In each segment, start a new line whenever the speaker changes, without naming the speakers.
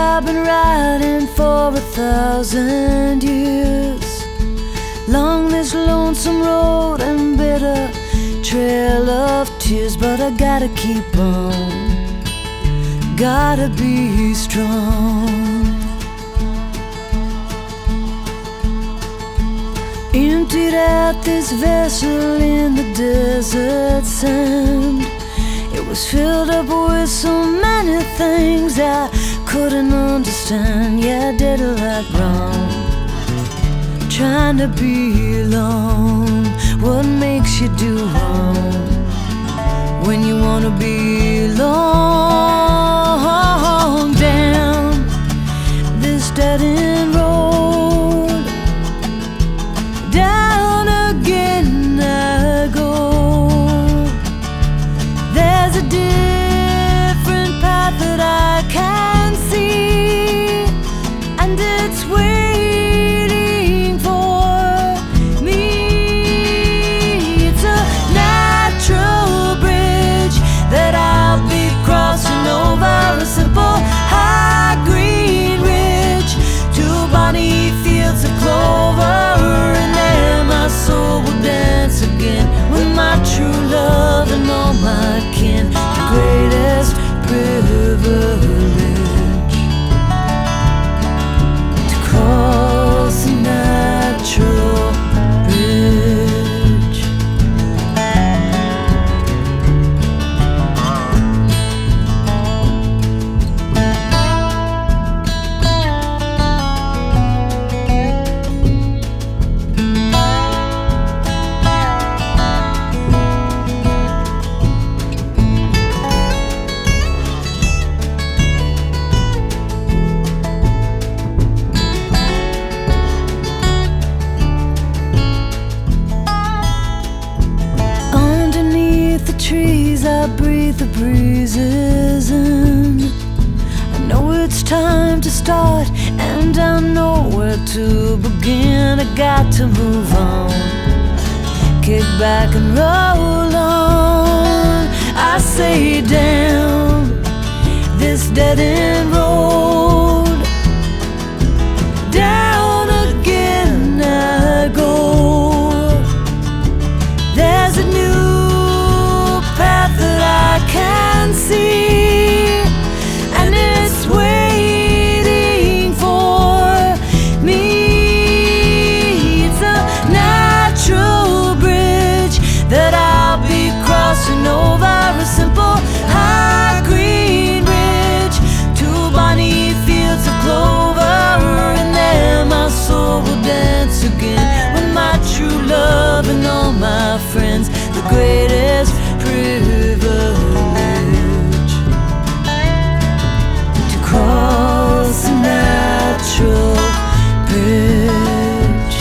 I've been riding for 1,000 years, along this lonesome road and bitter trail of tears. But I gotta keep on, gotta be strong. Emptied out this vessel in the desert sand. It was filled up with so many things I couldn't understand. Yeah, I did a lot wrong, trying to be alone. What makes you do wrong when you wanna be alone? Down this dead-end road, down again I go. There's a different path that I can see, and it's waiting for me. It's a natural bridge that I'll be crossing over, a simple high green ridge to bonny fields of clover, and there my soul will dance again with my true love and all my kin. The greatest privilege to cross a natural bridge. Trees, I breathe the breezes in. I know it's time to start, and I know where to begin. I got to move on, kick back and roll on. I say down this dead-end road, down again I go. There's a new path that I can see, and it's waiting for me. It's a natural bridge that I'll be crossing over, a simple high green ridge to bonny fields of clover, and there my soul will dance again with my true love and all my friends. The greatest privilege to cross a natural bridge.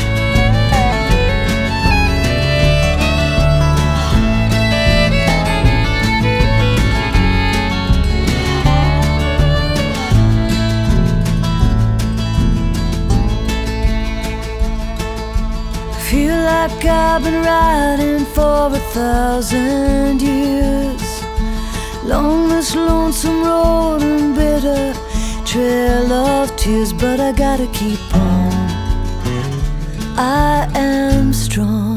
Feel like I've been riding for 1,000 years, along this lonesome road and bitter trail of tears. But I gotta keep on, I am strong.